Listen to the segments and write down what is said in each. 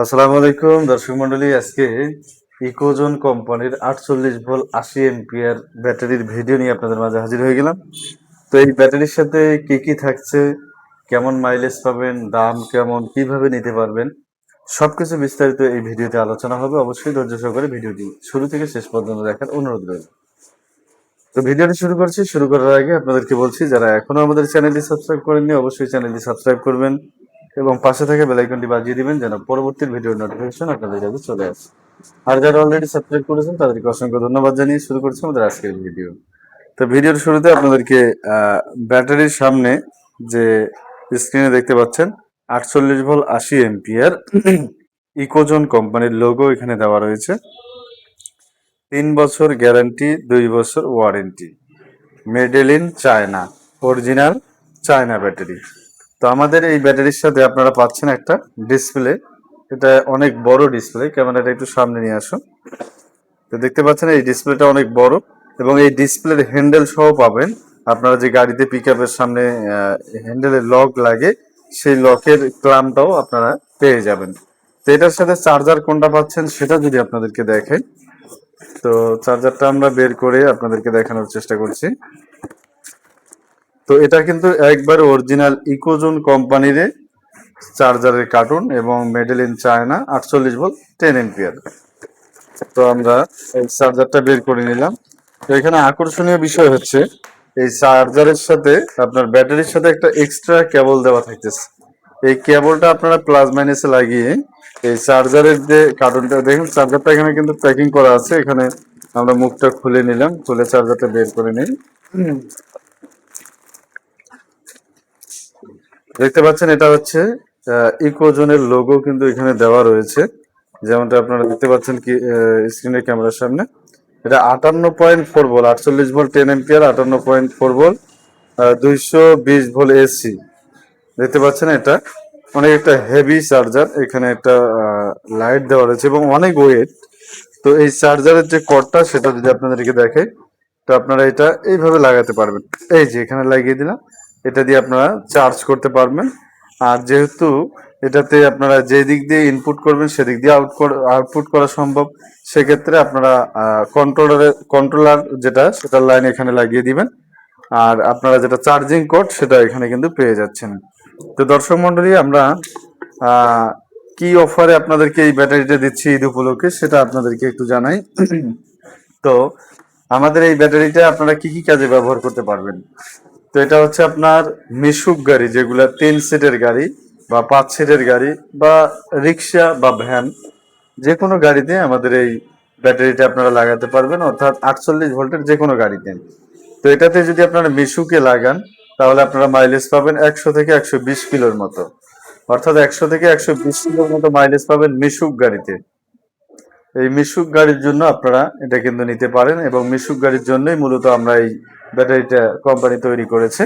আসসালামু আলাইকুম দর্শক মন্ডলী। আজকে ইকোজন কোম্পানির 48 ভোল্ট 80 এম্পিয়ার ব্যাটারির ভিডিও নিয়ে আপনাদের মাঝে হাজির হয়ে গেলাম। তো এই ব্যাটারির সাথে কি কি থাকছে, কেমন মাইলেজ পাবেন, দাম কেমন, কিভাবে নিতে পারবেন, সবকিছু বিস্তারিত এই ভিডিওতে আলোচনা হবে। অবশ্যই ধৈর্য সহকারে ভিডিওটি শুরু থেকে শেষ পর্যন্ত দেখার অনুরোধ রইল। তো ভিডিওটি শুরু করছি। শুরু করার আগে আপনাদেরকে বলছি, যারা এখনো আমাদের চ্যানেলটি সাবস্ক্রাইব করেননি অবশ্যই চ্যানেলটি সাবস্ক্রাইব করবেন এবং পাশে থেকে বেল আইকনটি বাজিয়ে দিবেন যেন পরবর্তী ভিডিওর নোটিফিকেশন আপনাদের কাছে চলে আসে। আর যারা অলরেডি সাবস্ক্রাইব করেছেন তাদেরকে অসংখ্য ধন্যবাদ জানিয়ে শুরু করছি আমাদের আজকের ভিডিও। তো ভিডিওর শুরুতে আপনাদেরকে ব্যাটারির সামনে যে স্ক্রিনে দেখতে পাচ্ছেন 48 ভোল্ট 80 এম্পিয়ার ইকোজন কোম্পানির লোগো এখানে দেওয়া রয়েছে। 3 বছর গ্যারান্টি, 2 বছর warranty, medal in China, original China battery. তো আমাদের এই ব্যাটারির সাথে আপনারা পাচ্ছেন একটা ডিসপ্লে। এটা অনেক বড় ডিসপ্লে, ক্যামেরাটা একটু সামনে নিয়ে আসুন। তো দেখতে পাচ্ছেন এই ডিসপ্লেটা অনেক বড় এবং এই ডিসপ্লের হ্যান্ডেল সহ পাবেন। আপনারা যে গাড়িতে পিকআপের সামনে হ্যান্ডেলের লক লাগে সেই লকের ক্লামটাও আপনারা পেয়ে যাবেন। তো এটার সাথে চার্জার কোনটা পাচ্ছেন সেটা যদি আপনাদেরকে দেখাই, তো চার্জারটা আমরা বের করে আপনাদেরকে দেখানোর চেষ্টা করছি। তো এটা কিন্তু একবার অরিজিনাল ইকোজন কোম্পানির চার্জারের কার্টুন এবং medal in China 48 volt 10 ampere. তো আমরা এই চার্জারটা বের করে নিলাম। তো এখানে আকর্ষণীয় বিষয় হচ্ছে এই চার্জারের সাথে আপনার ব্যাটারির সাথে একটা এক্সট্রা কেবল দেওয়া থাকতেছে। এই কেবলটা আপনারা প্লাস মাইনাসে লাগিয়ে এই চার্জারের যে কার্টুনটা দেখুন, চার্জারটা এখানে কিন্তু প্যাকিং করা আছে। এখানে আমরা মুখটা খুলে নিলাম, খুলে চার্জারটা বের করে নিই। দেখতে পাচ্ছেন এটা হচ্ছে ইকোজনের লোগো কিন্তু এখানে দেওয়া রয়েছে, যেমনটা আপনারা দেখতে পাচ্ছেন কি স্ক্রিনের ক্যামেরার সামনে। এটা 58.4 volt 48 volt 10 ampere, 58.4 volt 220 volt AC. দেখতে পাচ্ছেন এটা অনেক একটা হেভি চার্জার। এখানে একটা লাইট দেওয়া রয়েছে এবং অনেক ওয়েট। তো এই চার্জারের যে কর্ডটা সেটা যদি আপনাদেরকে দেখে, তো আপনারা এটা এইভাবে লাগাতে পারবেন। এই যে এখানে লাগিয়ে দিলাম, এটা দিয়ে আপনারা চার্জ করতে পারবেন। আর যেহেতু এটাতে আপনারা যে দিক দিয়ে ইনপুট করবেন সেদিক দিয়ে আউটপুট করা সম্ভব, সেক্ষেত্রে আপনারা কন্ট্রোলার যেটা সেটার লাইন এখানে লাগিয়ে দিবেন। আর আপনারা যেটা চার্জিং কোড সেটা এখানে কিন্তু পেয়ে যাচ্ছেন। তো দর্শক মন্ডলী, আমরা কি অফারে আপনাদেরকে এই ব্যাটারিটা দিচ্ছি ঈদ উপলক্ষে সেটা আপনাদেরকে একটু জানাই। তো আমাদের এই ব্যাটারিটা আপনারা কি কি কাজে ব্যবহার করতে পারবেন। তো এটা হচ্ছে আপনার মিশুক গাড়ি, যেগুলা 3 সিটের গাড়ি বা 5 সিটের গাড়ি বা রিক্সা বা ভ্যান, যে কোনো গাড়িতে আমাদের এই ব্যাটারিটা আপনারা লাগাতে পারবেন, অর্থাৎ 48 ভোল্টের যে কোনো গাড়িতে। তো এটাতে যদি আপনারা মিশুকে লাগান তাহলে আপনারা মাইলেজ পাবেন 100 থেকে 120 কিলোর মতো, অর্থাৎ 100 থেকে 120 কিলোর মতো মাইলেজ পাবেন মিশুক গাড়িতে। এই মিশুক গাড়ির জন্য আপনারা এটা কিন্তু নিতে পারেন এবং মিশুক গাড়ির জন্যই মূলত আমরা এই ব্যাটারিটা কোম্পানি তৈরি করেছে।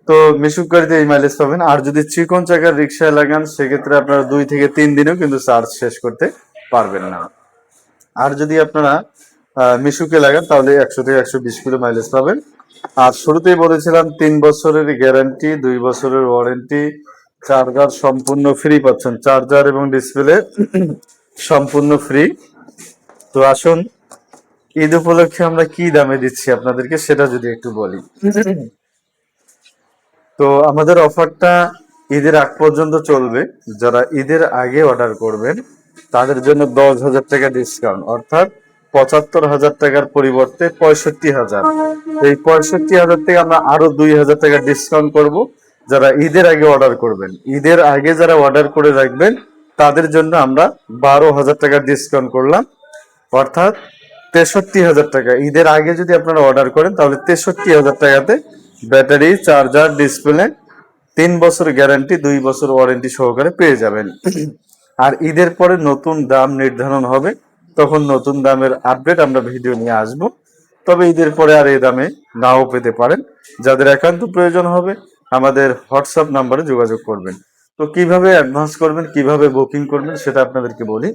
তো মিশুক গাড়িতে এই মাইলেজ পাবেন। আর যদি চিকন চাকার রিক্সায় লাগান সেক্ষেত্রে আপনারা 2 থেকে 3 দিনেও কিন্তু চার্জ শেষ করতে পারবেন না। আর যদি আপনারা মিশুকে লাগান তাহলে 100 থেকে 120 কিলো মাইলেজ পাবেন। আর শুরুতেই বলেছিলাম 3 বছরের গ্যারান্টি, 2 বছরের ওয়ারেন্টি, চার্জার সম্পূর্ণ ফ্রি পাচ্ছেন, চার্জার এবং ডিসপ্লে সম্পূর্ণ ফ্রি। তো আসুন ঈদ উপলক্ষে আমরা কি দামে দিচ্ছি আপনাদেরকে সেটা যদি একটু বলি। তো আমাদের অফারটা ঈদের আগ পর্যন্ত চলবে। যারা ঈদের আগে অর্ডার করবেন তাদের জন্য 10,000 টাকা ডিসকাউন্ট, অর্থাৎ 75,000 টাকার পরিবর্তে 65,000। এই 65,000 থেকে আমরা আরো 2,000 টাকা ডিসকাউন্ট করব যারা ঈদের আগে অর্ডার করবেন। ঈদের আগে যারা অর্ডার করে রাখবেন তাদের জন্য আমরা 12,000 টাকা ডিসকাউন্ট করলাম, অর্থাৎ 63,000 টাকা। ঈদের আগে যদি আপনারা অর্ডার করেন তাহলে 63,000 টাকাতে ব্যাটারি, চার্জার, ডিসপ্লে, 3 বছর গ্যারান্টি, 2 বছর ওয়ারেন্টি সহকারে পেয়ে যাবেন। আর ঈদের পরে নতুন দাম নির্ধারণ হবে, তখন নতুন দামের আপডেট আমরা ভিডিও নিয়ে আসব। তবে ঈদের পরে আর এই দামে নাও পেতে পারেন। যাদের একান্ত প্রয়োজন হবে আমাদের হোয়াটসঅ্যাপ নাম্বারে যোগাযোগ করবেন। তো কিভাবে অ্যাডভান্স করবেন, কিভাবে বুকিং করবেন সেটা আপনাদেরকে বলি।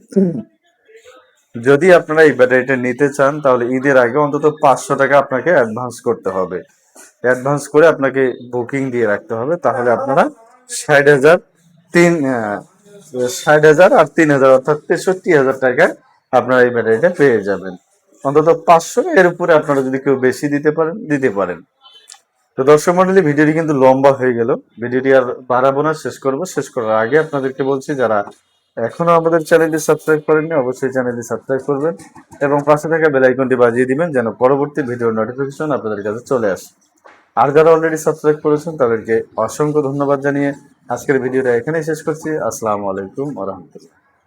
যদি আপনারা এই ব্যাটারিটা নিতে চান তাহলে ঈদের আগে অন্তত 500 টাকা আপনাকে অ্যাডভান্স করতে হবে। অ্যাডভান্স করে আপনাকে বুকিং দিয়ে রাখতে হবে, তাহলে আপনারা 60,000 60,000 আর 3,000 অর্থাৎ 63,000 টাকায় আপনারা এই ব্যাটারিটা পেয়ে যাবেন। অন্তত 500 এর উপরে আপনারা যদি কেউ বেশি দিতে পারেন। তো দর্শক মন্ডলী, ভিডিওটি কিন্তু লম্বা হয়ে গেল, ভিডিওটি আর বাড়াবো না, শেষ করার আগে আপনাদেরকে বলছি, যারা এখনো আমাদের চ্যানেলটি সাবস্ক্রাইব করেননি অবশ্যই চ্যানেলটি সাবস্ক্রাইব করবেন এবং পাশে থাকা বেল আইকনটি বাজিয়ে দিবেন যেন পরবর্তী ভিডিওর নোটিফিকেশন আপনাদের কাছে চলে আসে। আর যারা অলরেডি সাবস্ক্রাইব করেছেন তাদেরকে অসংখ্য ধন্যবাদ জানিয়ে আজকের ভিডিওটা এখানেই শেষ করছি। আসসালামু আলাইকুম ওয়া রাহমাতুল্লাহ।